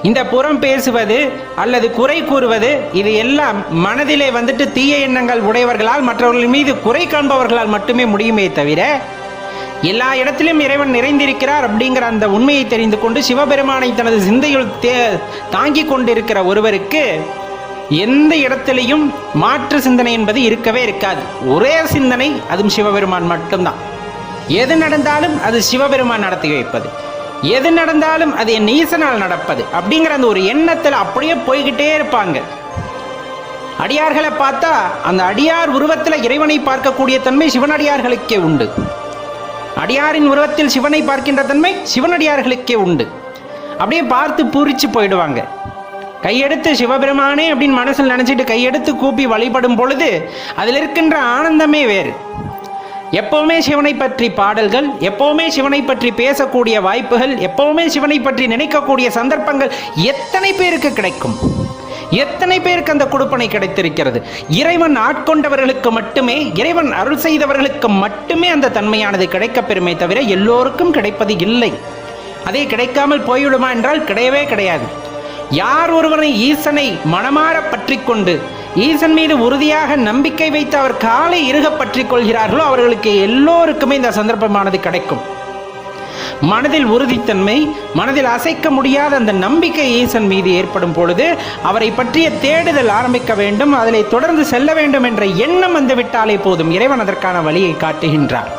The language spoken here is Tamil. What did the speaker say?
இந்த புறம் பேசுவது அல்லது குறை கூறுவது இது எல்லாம் மனதிலே தீய எண்ணங்கள் உடையவர்களால், மற்றவர்கள் மீது குறை காண்பவர்களால் மட்டுமே முடியுமே தவிர, எல்லா இடத்திலும் இறைவன் நிறைந்திருக்கிறார் அப்படிங்கிற அந்த உண்மையை தெரிந்து கொண்டு சிவபெருமானை தனது சிந்தையில் தாங்கிக் கொண்டிருக்கிற ஒருவருக்கு எந்த இடத்திலையும் மாற்று சிந்தனை என்பது இருக்கவே இருக்காது. ஒரே சிந்தனை, அதுவும் சிவபெருமான் மட்டும்தான். எது நடந்தாலும் அது சிவபெருமான் நடத்தி வைப்பது, எது நடந்தாலும் அது என் ஈசனால் நடப்பது அப்படிங்கிற அந்த ஒரு எண்ணத்தில் அப்படியே போய்கிட்டே இருப்பாங்க. அடியார்களை பார்த்தா அந்த அடியார் உருவத்தில் இறைவனை பார்க்கக்கூடிய தன்மை சிவனடியார்களுக்கே உண்டு. அடியாரின் உருவத்தில் சிவனை பார்க்கின்ற தன்மை சிவனடியார்களுக்கே உண்டு. அப்படியே பார்த்து பூரிச்சு போயிடுவாங்க. கையெடுத்து சிவபெருமானே அப்படின்னு மனசில் நினைச்சிட்டு கையெடுத்து கூப்பி வழிபடும் பொழுது அதில் இருக்கின்ற ஆனந்தமே வேறு. எப்பவுமே சிவனை பற்றி பாடல்கள், எப்பவுமே சிவனை பற்றி பேசக்கூடிய வாய்ப்புகள், எப்பவுமே சிவனை பற்றி நினைக்கக்கூடிய சந்தர்ப்பங்கள் எத்தனை பேருக்கு கிடைக்கும்? எத்தனை பேருக்கு அந்த கொடுப்பனை கிடைத்திருக்கிறது? இறைவன் ஆட்கொண்டவர்களுக்கு மட்டுமே, இறைவன் அருள் செய்தவர்களுக்கு மட்டுமே அந்த தன்மையானது கிடைக்கப் பெறுமே தவிர எல்லோருக்கும் கிடைப்பது இல்லை. அதே கிடைக்காமல் போய்விடுமா என்றால் கிடையவே கிடையாது. யார் ஒருவனை ஈசனை மனமாற பற்றி கொண்டு ஈசன் மீது உறுதியாக நம்பிக்கை வைத்து அவர் காலை இறுக பற்றி கொள்கிறார்களோ அவர்களுக்கு எல்லோருக்குமே இந்த சந்தர்ப்பமானது கிடைக்கும். மனதில் உறுதித்தன்மை, மனதில் அசைக்க முடியாத அந்த நம்பிக்கை ஈசன் மீது ஏற்படும் பொழுது அவரை பற்றிய தேடுதல் ஆரம்பிக்க வேண்டும், அதில் தொடர்ந்து செல்ல வேண்டும் என்ற எண்ணம் வந்துவிட்டாலே போதும், இறைவன் அதற்கான வழியை காட்டுகின்றார்.